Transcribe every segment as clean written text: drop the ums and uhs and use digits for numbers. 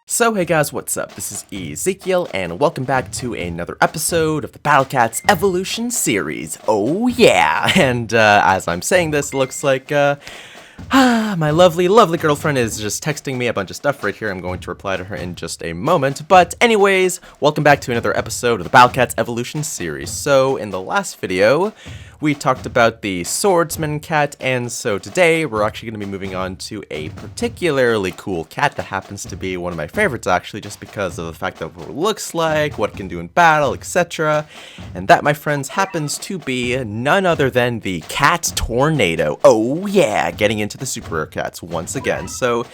So hey guys, what's up? This is Ezekiel, and welcome back to another episode of the Battle Cats Evolution series. Oh yeah! And as I'm saying this, it looks like my lovely girlfriend is just texting me a bunch of stuff right here. I'm going to reply to her in just a moment. But anyways, welcome back to another episode of the Battle Cats Evolution series. So in the last video, we talked about the swordsman cat, and so today we're actually going to be moving on to a particularly cool cat that happens to be one of my favorites actually, just because of the fact of what it looks like, what it can do in battle, etc. And that, my friends, happens to be none other than the Catornado. Oh yeah, getting into the super rare cats once again. So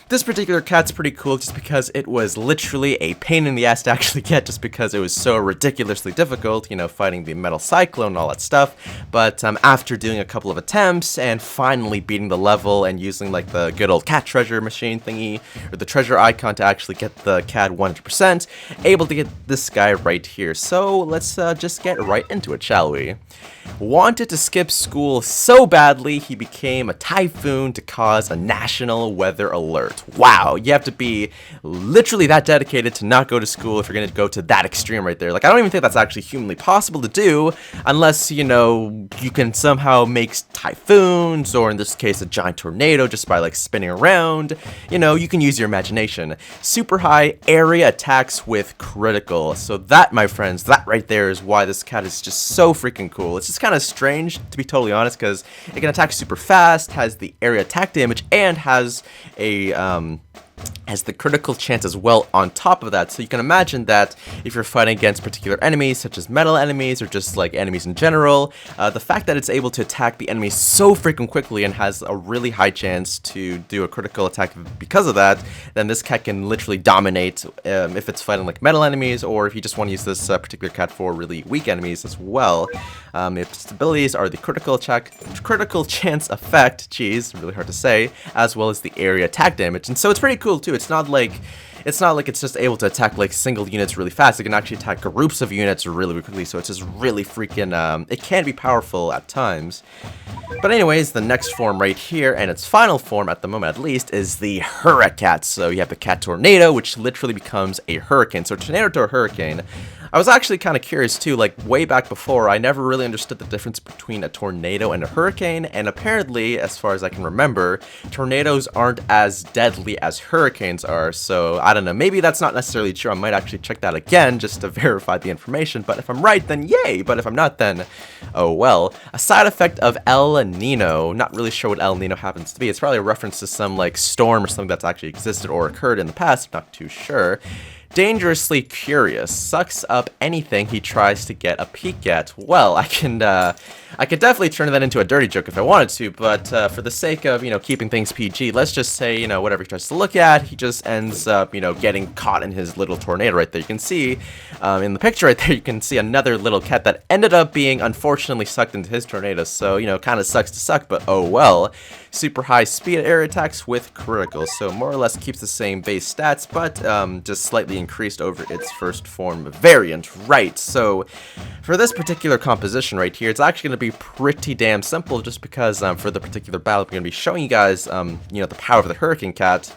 this particular cat's pretty cool just because it was literally a pain in the ass to actually get, just because it was so ridiculously difficult, you know, fighting the metal cyclone and all that stuff. But after doing a couple of attempts and finally beating the level and using like the good old cat treasure machine thingy, or the treasure icon to actually get the cat 100%, able to get this guy right here. So let's just get right into it, shall we? Wanted to skip school so badly, he became a typhoon to cause a national weather alert. Wow, you have to be literally that dedicated to not go to school if you're going to go to that extreme right there. Like, I don't even think that's actually humanly possible to do, unless, you know, you can somehow make typhoons, or in this case, a giant tornado just by, like, spinning around. You know, you can use your imagination. Super high area attacks with critical. So that, my friends, that right there is why this cat is just so freaking cool. It's just kind of strange, to be totally honest, because it can attack super fast, has the area attack damage, and has the critical chance as well on top of that. So you can imagine that if you're fighting against particular enemies, such as metal enemies or just like enemies in general, the fact that it's able to attack the enemy so freaking quickly and has a really high chance to do a critical attack because of that, then this cat can literally dominate if it's fighting like metal enemies, or if you just want to use this particular cat for really weak enemies as well. Its abilities are the critical chance effect, geez, really hard to say, as well as the area attack damage. And so it's pretty cool too. It's not like it's just able to attack like single units really fast. It can actually attack groups of units really quickly, so it's just really freaking, it can be powerful at times. But anyways, the next form right here, and its final form at the moment at least, is the Hurricat. So you have the Catornado, which literally becomes a hurricane. So tornado to a hurricane. I was actually kind of curious too, like way back before, I never really understood the difference between a tornado and a hurricane, and apparently, as far as I can remember, tornadoes aren't as deadly as hurricanes are, so I don't know, maybe that's not necessarily true. I might actually check that again just to verify the information, but if I'm right, then yay, but if I'm not, then oh well. A side effect of El Nino, not really sure what El Nino happens to be. It's probably a reference to some like storm or something that's actually existed or occurred in the past, not too sure. Dangerously curious, sucks up anything he tries to get a peek at. Well, I could definitely turn that into a dirty joke if I wanted to, but for the sake of, you know, keeping things PG, let's just say, you know, whatever he tries to look at, he just ends up, you know, getting caught in his little tornado right there. You can see, in the picture right there, you can see another little cat that ended up being, unfortunately, sucked into his tornado, so, you know, kind of sucks to suck, but oh well. Super high speed air attacks with critical, so more or less keeps the same base stats, but just slightly increased over its first form variant, right? So for this particular composition right here, it's actually going to be pretty damn simple, just because for the particular battle, I'm going to be showing you guys, you know, the power of the Hurricane Cat.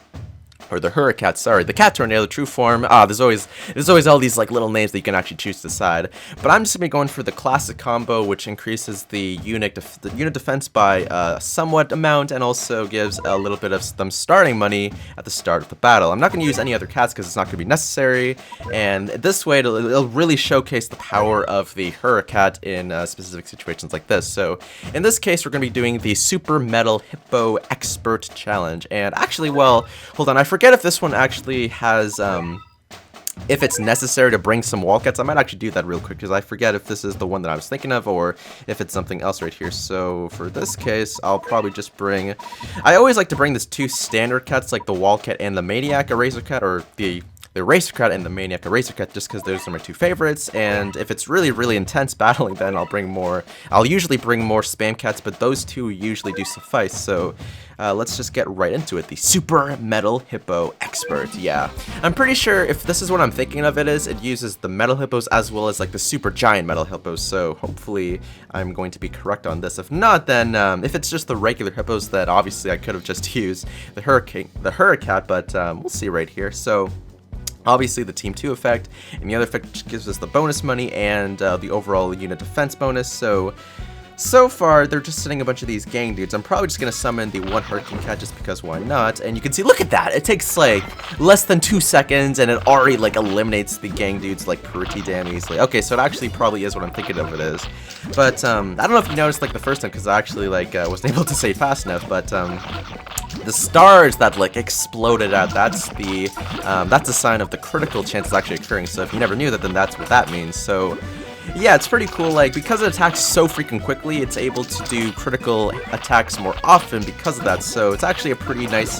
Or the Hurricat, sorry, the Catornado true form. There's always all these like little names that you can actually choose to decide. But I'm just gonna be going for the classic combo, which increases the unit defense by a somewhat amount, and also gives a little bit of some starting money at the start of the battle. I'm not gonna use any other cats because it's not gonna be necessary. And this way, it'll really showcase the power of the Hurricat in specific situations like this. So in this case, we're gonna be doing the Super Metal Hippo Expert Challenge. And actually, well, hold on, I forget if this one actually has, if it's necessary to bring some wildcats. I might actually do that real quick, because I forget if this is the one that I was thinking of, or if it's something else right here. So for this case, I'll probably just bring, I always like to bring these two standard cats, like the wildcat and the maniac eraser cat, or the Hurricat and the Mediocre Hurricat, just because those are my 2 favorites. And if it's really, really intense battling, then I'll usually bring more spam cats, but those 2 usually do suffice. So let's just get right into it. The Super Metal Hippo Expert. Yeah, I'm pretty sure if this is what I'm thinking of it uses the metal hippos as well as like the super giant metal hippos. So hopefully I'm going to be correct on this. If not, then if it's just the regular hippos, that obviously I could have just used the Hurricat, but we'll see right here. So obviously the Team 2 effect, and the other effect gives us the bonus money and the overall unit defense bonus. So far, they're just sitting a bunch of these gang dudes. I'm probably just going to summon the 1 Hurricane just because why not? And you can see, look at that! It takes like less than 2 seconds and it already like eliminates the gang dudes like pretty damn easily. Okay, so it actually probably is what I'm thinking of it is. But I don't know if you noticed like the first time because I actually like wasn't able to say it fast enough, but the stars that like exploded out, that's a sign of the critical chance actually occurring. So if you never knew that, then that's what that means. So yeah, it's pretty cool, like, because it attacks so freaking quickly, it's able to do critical attacks more often because of that, so it's actually a pretty nice,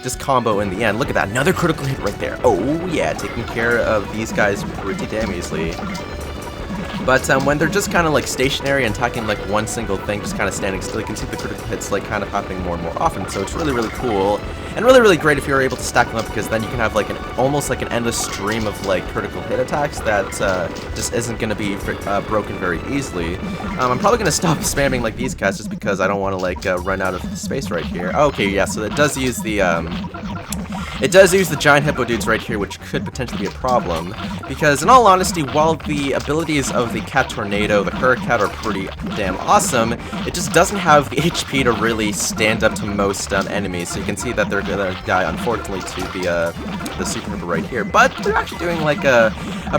just combo in the end. Look at that, another critical hit right there. Oh, yeah, taking care of these guys pretty damn easily. But when they're just kind of like stationary and attacking like one single thing, just kind of standing still, you can see the critical hits like kind of happening more and more often. So it's really, really cool and really, really great if you're able to stack them up, because then you can have like almost like an endless stream of like critical hit attacks that just isn't going to be broken very easily. I'm probably going to stop spamming like these guys just because I don't want to like run out of space right here. Okay, yeah, so it does use the giant hippo dudes right here, which could potentially be a problem, because in all honesty, while the abilities of the Catornado, the Hurricat, are pretty damn awesome, it just doesn't have the HP to really stand up to most enemies. So you can see that they're gonna die, unfortunately, to the Super Hippo right here. But they're actually doing like a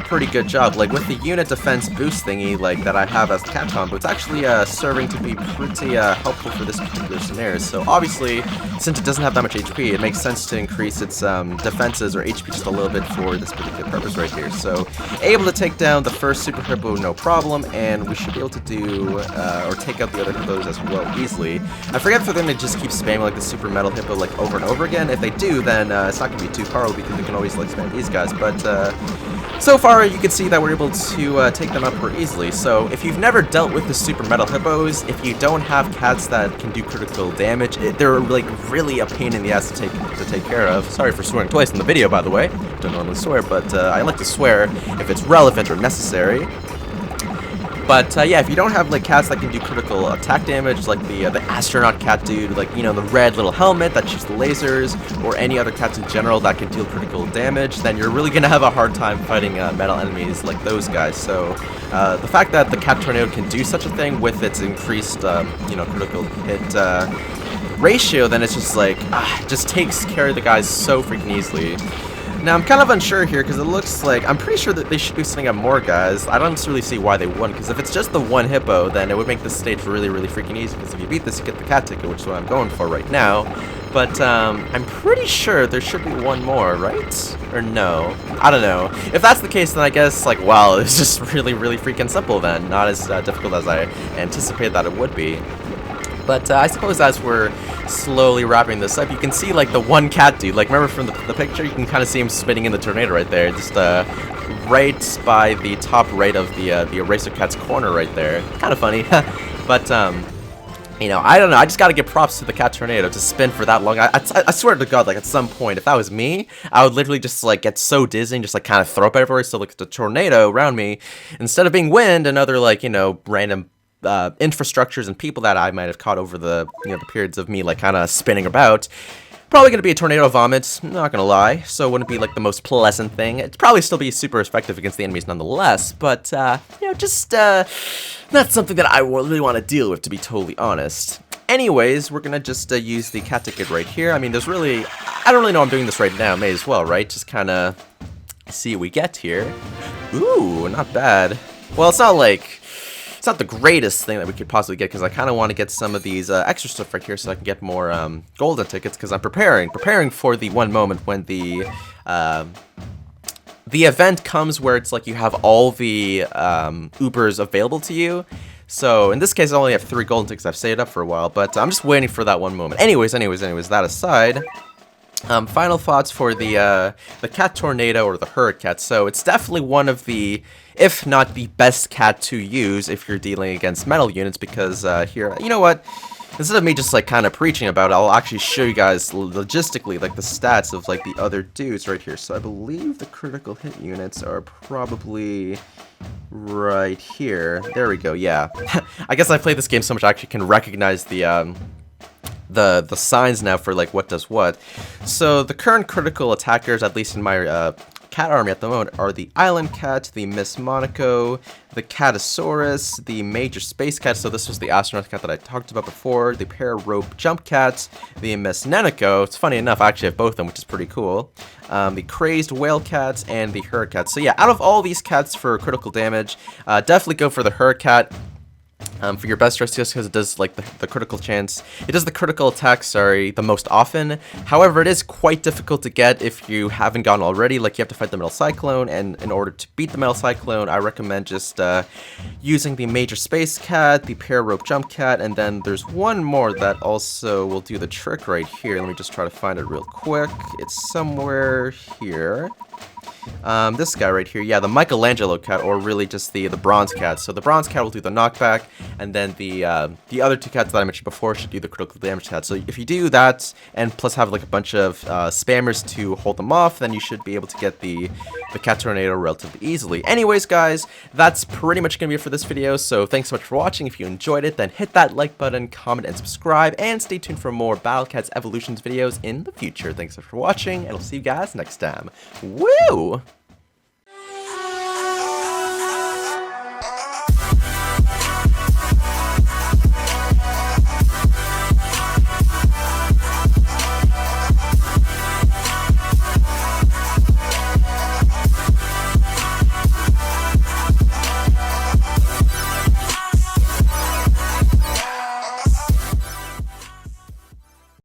pretty good job. Like with the unit defense boost thingy like that I have as the cat combo, it's actually serving to be pretty helpful for this particular scenario. So obviously, since it doesn't have that much HP, it makes sense to increase its defenses or HP just a little bit for this particular purpose right here. So able to take down the first Super Hippo no problem, and we should be able to do or take out the other hippos as well easily. I forget for them to just keep spamming like the Super Metal Hippo like over and over again. If they do, then it's not going to be too powerful because we can always like spam these guys. But so far, you can see that we're able to take them up more easily. So if you've never dealt with the Super Metal Hippos, if you don't have cats that can do critical damage, they're like really a pain in the ass to take care of. Sorry for swearing twice in the video, by the way. Don't normally swear, but I like to swear if it's relevant or necessary. But yeah, if you don't have like cats that can do critical attack damage, like the astronaut cat dude, like, you know, the red little helmet that shoots the lasers, or any other cats in general that can deal critical damage, then you're really gonna have a hard time fighting metal enemies like those guys. So the fact that the Catornado can do such a thing with its increased, you know, critical hit ratio, then it's just like just takes care of the guys so freaking easily. Now, I'm kind of unsure here, because it looks like, I'm pretty sure that they should be sending up more guys. I don't really see why they wouldn't, because if it's just the 1 hippo, then it would make this stage really, really freaking easy, because if you beat this, you get the cat ticket, which is what I'm going for right now. But, I'm pretty sure there should be 1 more, right? Or no? I don't know. If that's the case, then I guess, like, wow, it's just really, really freaking simple then. Not as difficult as I anticipated that it would be. But I suppose as we're slowly wrapping this up, you can see like the 1 cat dude. Like, remember from the picture, you can kind of see him spinning in the tornado right there, just right by the top right of the Hurricat's corner right there. Kind of funny, but you know, I don't know. I just gotta give props to the Catornado to spin for that long. I swear to God, like at some point, if that was me, I would literally just like get so dizzy and just like kind of throw up everywhere. So like the tornado around me, instead of being wind and other like, you know, random infrastructures and people that I might have caught over the, you know, the periods of me like kind of spinning about, probably going to be a tornado vomit, not going to lie, so it wouldn't be like the most pleasant thing. It'd probably still be super effective against the enemies nonetheless, but you know, just not something that I really want to deal with, to be totally honest. Anyways, we're going to just use the cat ticket right here. I mean, there's really, I don't really know I'm doing this right now, may as well, right? Just kind of see what we get here. Ooh, not bad. Well, it's not like, it's not the greatest thing that we could possibly get, because I kind of want to get some of these extra stuff right here so I can get more golden tickets, because I'm preparing for the one moment when the event comes where it's like you have all the Ubers available to you. So in this case, I only have 3 golden tickets. I've saved up for a while, but I'm just waiting for that one moment. Anyways, that aside, Final thoughts for the Catornado or the Hurricat. So it's definitely one of the, if not the best cat to use if you're dealing against metal units, because here, you know what? Instead of me just like kind of preaching about it, I'll actually show you guys logistically like the stats of like the other dudes right here. So I believe the critical hit units are probably right here. There we go. Yeah. I guess I played this game so much I actually can recognize the signs now for like what does what. So the current critical attackers, at least in my cat army at the moment, are the Island Cat, the Miss Monaco, the Catosaurus, the Major Space Cat, so this was the Astronaut Cat that I talked about before, the Para-Rope Jump Cat, the Miss Nenico. It's funny enough, I actually have both of them, which is pretty cool. The Crazed Whale Cat, and the Hurricat. So yeah, out of all these cats for critical damage, definitely go for the Hurricat. For your best stress, just because it does like the critical chance. It does the critical attack, sorry, the most often. However, it is quite difficult to get if you haven't gone already. Like, you have to fight the Metal Cyclone, and in order to beat the Metal Cyclone, I recommend just using the Major Space Cat, the Para-Rope Jump Cat, and then there's one more that also will do the trick right here. Let me just try to find it real quick. It's somewhere here. This guy right here, yeah, the Michelangelo Cat, or really just the Bronze Cat. So the Bronze Cat will do the knockback, and then the other two cats that I mentioned before should do the critical damage cat. So if you do that, and plus have like a bunch of spammers to hold them off, then you should be able to get the Catornado relatively easily. Anyways, guys, that's pretty much gonna be it for this video. So thanks so much for watching. If you enjoyed it, then hit that like button, comment, and subscribe, and stay tuned for more Battle Cats Evolutions videos in the future. Thanks so much for watching, and I'll see you guys next time. Woo!